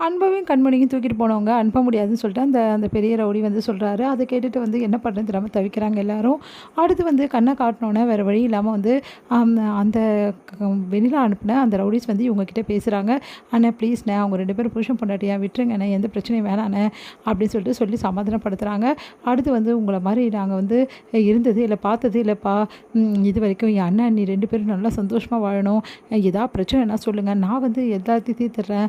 அன்பையும் கண்மணியும் தூக்கிட்டு போனவங்க அனுப்ப முடியாதுன்னு சொல்லிட்டு அந்த அந்த பெரிய ரவுடி வந்து சொல்கிறாரு. அதை கேட்டுட்டு வந்து என்ன பண்ணுறது தெரியாம தவிக்கிறாங்க எல்லாரும். அடுத்து வந்து கண்ணை காட்டினோன்னே வேறு வழி இல்லாமல் வந்து அந்த வெளியில் அனுப்பின அந்த ரவுடிஸ் வந்து இவங்ககிட்ட பேசுகிறாங்க. அண்ணே ப்ளீஸ்ண்ணே, அவங்க 2 பேரும் புருஷன் பொண்டாட்டியா விட்டுருங்கண்ணே, எந்த பிரச்சனையும் வேணாண்ணே அப்படின்னு சொல்லிட்டு சொல்லி சமாதானப்படுத்துகிறாங்க. அடுத்து வந்து உங்களை மாதிரி நாங்கள் வந்து இருந்தது இல்லை, பார்த்தது இல்லைப்பா. இது வரைக்கும் என் அண்ணன் நீ 2 பேரும் நல்லா சந்தோஷமாக வாழணும். ஏதாவது பிரச்சனைனா சொல்லுங்கள், நான் வந்து எல்லாத்தையும் தீர்த்துறேன்.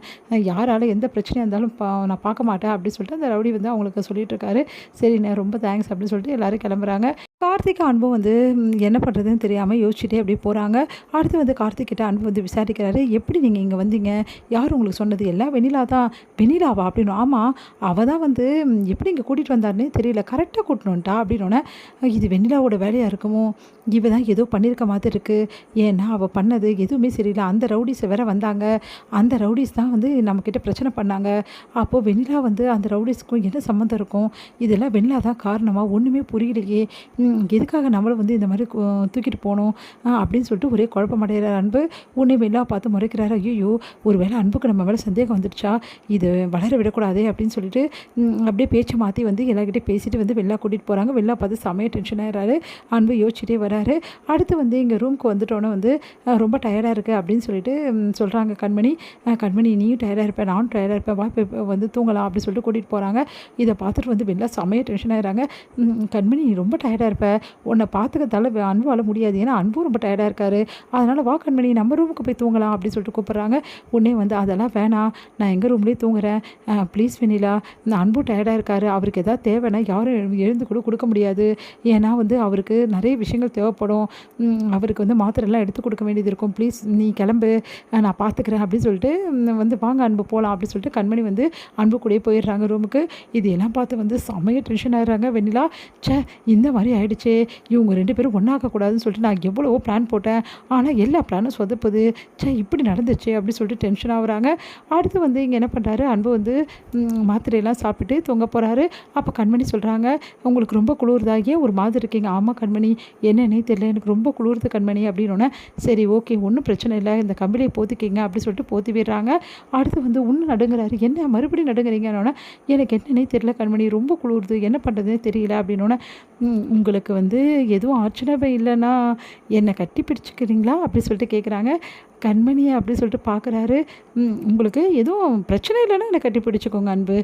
யாரால எந்த பிரச்சனையாக இருந்தாலும் நான் பார்க்க மாட்டேன் அப்படின்னு சொல்லிட்டு அந்த ரவுடி வந்து அவங்களுக்கு சொல்லிட்டு இருக்காரு. சரிண்ணே ரொம்ப தேங்க்ஸ் அப்படின்னு சொல்லிட்டு எல்லோரும் கிளம்புறாங்க. கார்த்திக் அன்பு வந்து என்ன பண்ணுறதுன்னு தெரியாமல் யோசிச்சுட்டே அப்படியே போகிறாங்க. அடுத்து வந்து கார்த்திக் கிட்ட அன்பு வந்து விசாரிக்கிறாரு. எப்படி நீங்கள் இங்கே வந்தீங்க, யார் உங்களுக்கு சொன்னது? எல்லாம் வெண்ணிலா தான். வெண்ணிலாவா அப்படின்னு? ஆமாம், அவள் தான் வந்து எப்படி இங்கே கூட்டிகிட்டு வந்தாருன்னே தெரியல, கரெக்டாக கூட்டணுன்ட்டா அப்படின்னோடனே இது வெண்ணிலாவோட வேலையாக இருக்குமோ, இவ தான் ஏதோ பண்ணியிருக்க மாதிரி இருக்குது. ஏன்னா அவள் பண்ணது எதுவுமே சரியில்லை. அந்த ரவுடிஸ் வேற வந்தாங்க, அந்த ரவுடிஸ் தான் வந்து நம்மக்கிட்ட பிரச்சனை பண்ணாங்க. அப்போது வெண்ணிலா வந்து அந்த ரவுடிஸ்க்கும் என்ன சம்மந்தம் இருக்கும்? இதெல்லாம் வெண்ணிலா தான் காரணமாக ஒன்றுமே புரியலையே. எதுக்காக நம்மளும் வந்து இந்த மாதிரி தூக்கிட்டு போகணும் அப்படின்னு சொல்லிட்டு ஒரே குழப்பமடைகிற அன்பு உன்னை வெள்ளா பார்த்து முறைக்கிறாரு. ஐயோ, ஒரு வேளை அன்புக்கு நம்ம மேலே சந்தேகம் வந்துடுச்சா, இது வளர விடக்கூடாதே அப்படின்னு சொல்லிட்டு அப்படியே பேச்சு மாற்றி வந்து எல்லாருக்கிட்டே பேசிட்டு வந்து வெள்ளா கூட்டிகிட்டு போகிறாங்க. வெள்ளா பார்த்து செமையாக டென்ஷன் ஆகிறாரு. அன்பு யோசிச்சுட்டே வராரு. அடுத்து வந்து இங்கே ரூமுக்கு வந்துட்டோன்னே வந்து ரொம்ப டயர்டாக இருக்குது அப்படின்னு சொல்லிட்டு சொல்கிறாங்க கண்மணி. கண்மணி நீயும் டயர்டாக இருப்பேன், நானும் டயர்டாக இருப்பேன், வா வந்து தூங்கலாம் அப்படின்னு சொல்லிட்டு கூட்டிகிட்டு போகிறாங்க. இதை பார்த்துட்டு வந்து வெள்ளா செமையாக டென்ஷன் ஆகிறாங்க. கண்மணி நீ ரொம்ப டயர்டாக இருப்ப, உன்னை பார்த்துக்கிறதால அன்புவால முடியாது, ஏன்னா அன்பும் ரொம்ப டயர்டாக இருக்காரு, அதனால் வா கண்மணி நம்ம ரூமுக்கு போய் தூங்கலாம் அப்படின்னு சொல்லிட்டு கூப்பிட்றாங்க. உடனே வந்து அதெல்லாம் வேணாம், நான் எங்கள் ரூம்லேயே தூங்குறேன், ப்ளீஸ் வெண்ணிலா, இந்த அன்பு டயர்டாக இருக்காரு, அவருக்கு எதாவது தேவைன்னா யாரும் எழுந்து கூட கொடுக்க முடியாது, ஏன்னா வந்து அவருக்கு நிறைய விஷயங்கள் தேவைப்படும், அவருக்கு வந்து மாத்திரைலாம் எடுத்து கொடுக்க வேண்டியது இருக்கும், ப்ளீஸ் நீ கிளம்பு, நான் பார்த்துக்கிறேன் அப்படின்னு சொல்லிட்டு வந்து வாங்க அன்பு போகலாம் அப்படின்னு சொல்லிட்டு கண்மணி வந்து அன்பு கூடயே போயிடுறாங்க ரூமுக்கு. இது எல்லாம் பார்த்து வந்து செமையாக டென்ஷன் ஆகிடுறாங்க வெண்ணிலா. இந்த மாதிரி ஆகிடுச்சே, இவங்க 2 பேரும் ஒன்றாக்கக்கூடாதுன்னு சொல்லிட்டு நான் எவ்வளவோ பிளான் போட்டேன், ஆனால் எல்லா பிளானும் சொதப்புது, இப்படி நடந்துச்சு அப்படின்னு சொல்லிட்டு டென்ஷன் ஆகுறாங்க. அடுத்து வந்து இங்கே என்ன பண்ணுறாரு, அன்பு வந்து மாத்திரையெல்லாம் சாப்பிட்டு தூங்க போகிறாரு. அப்போ கண்மணி சொல்கிறாங்க, உங்களுக்கு ரொம்ப குளிர்தா, ஏன் ஒரு மாதிரி இருக்கீங்க? ஆமாம் கண்மணி, என்னன்னே தெரியல, எனக்கு ரொம்ப குளிர்து கண்மணி அப்படின்னோடனே சரி ஓகே ஒன்றும் பிரச்சனை இல்லை, இந்த கம்பிலியை போத்திக்கிங்க அப்படி சொல்லிட்டு போத்தி விடுறாங்க. அடுத்து வந்து இன்னும் நடுங்கிறாரு. என்ன மறுபடியும் நடுங்குறீங்கன்னொன்னே எனக்கு என்னன்னே தெரியல கண்மணி, ரொம்ப குளிர்து, என்ன பண்ணுறதுனே தெரியல அப்படின்னோடனே உங்களுக்கு வந்து எதுவும் ஆச்சரியமே இல்லைன்னா என்னை கட்டி பிடிச்சிக்கிறீங்களா அப்படி சொல்லிட்டு கேட்குறாங்க. கண்மணியை அப்படி சொல்லிட்டு பார்க்குறாரு. உங்களுக்கு எதுவும் பிரச்சனை இல்லைன்னா என்னை கட்டி பிடிச்சிக்கோங்க அன்பு,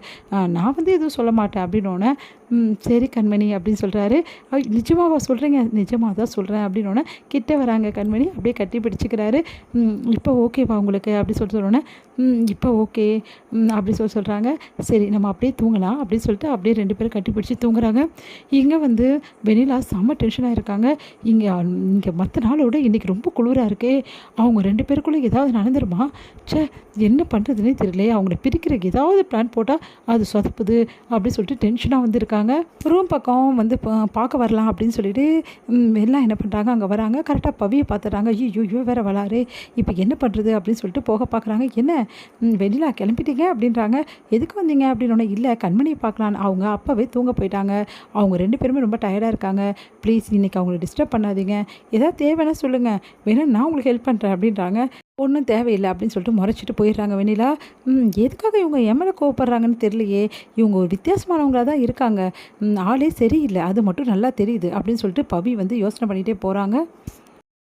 நான் வந்து எதுவும் சொல்ல மாட்டேன் அப்படின்னோடனே சரி கண்மணி அப்படின்னு சொல்கிறாரு. நிஜமாவா சொல்கிறீங்க? நிஜமாக தான் சொல்கிறேன் அப்படின்னோடனே கிட்ட வராங்க கண்மணி, அப்படியே கட்டி பிடிச்சிக்கிறாரு. இப்போ ஓகேவா உங்களுக்கு அப்படி சொல்லிட்டு சொன்னோன்னே இப்போ ஓகே அப்படி சொல்கிறாங்க. சரி நம்ம அப்படியே தூங்கலாம் அப்படின்னு சொல்லிட்டு அப்படியே 2 பேரும் கட்டி பிடிச்சி தூங்குறாங்க. இங்கே வந்து வெண்ணிலா செம்ம டென்ஷனாக இருக்காங்க. இங்கே மற்ற நாளை விட இன்றைக்கி ரொம்ப குளிராக இருக்கே, அவங்க 2 பேருக்குள்ளே ஏதாவது நடந்துருமா? என்ன பண்ணுறதுனே தெரியல, அவங்கள பிரிக்கிறதுக்கு ஏதாவது பிளான் போட்டால் அது சொதப்புது அப்படின்னு சொல்லிட்டு டென்ஷனாக வந்திருக்காங்க. ரூம் பக்கம் வந்து பார்க்க வரலாம் அப்படின்னு சொல்லிட்டு எல்லாம் என்ன பண்ணுறாங்க, அங்கே வராங்க. கரெக்டாக பவியை பார்த்துறாங்க. ஐயோ வேறு வராரு, இப்போ என்ன பண்ணுறது அப்படின்னு சொல்லிட்டு போக பார்க்குறாங்க. என்ன வெண்ணிலா கிளம்பிட்டீங்க அப்படின்றாங்க. எதுக்கு வந்தீங்க அப்படின்னோடனே இல்லை கண்மணியை பார்க்கலான்னு, அவங்க அப்போவே தூங்க போயிட்டாங்க, அவங்க 2 பேருமே ரொம்ப டயர்டாக இருக்காங்க, ப்ளீஸ் இன்றைக்கி அவங்கள டிஸ்டர்ப் பண்ணாதீங்க, ஏதாவது தேவைன்னா சொல்லுங்கள், வேணா நான் உங்களுக்கு ஹெல்ப் பண்ணுறேன் அப்படின்றாங்க. ஒன்றும் தேவையில்லை அப்படின்னு சொல்லிட்டு முறைச்சிட்டு போயிடுறாங்க வெண்ணிலா. எதுக்காக இவங்க எம்எல்ஏ கோவப்படுறாங்கன்னு தெரியலையே, இவங்க ஒரு வித்தியாசமானவங்களாக தான் இருக்காங்க, ஆளே சரியில்லை, அது மட்டும் நல்லா தெரியுது அப்படின்னு சொல்லிட்டு பவி வந்து யோசனை பண்ணிகிட்டே போகிறாங்க.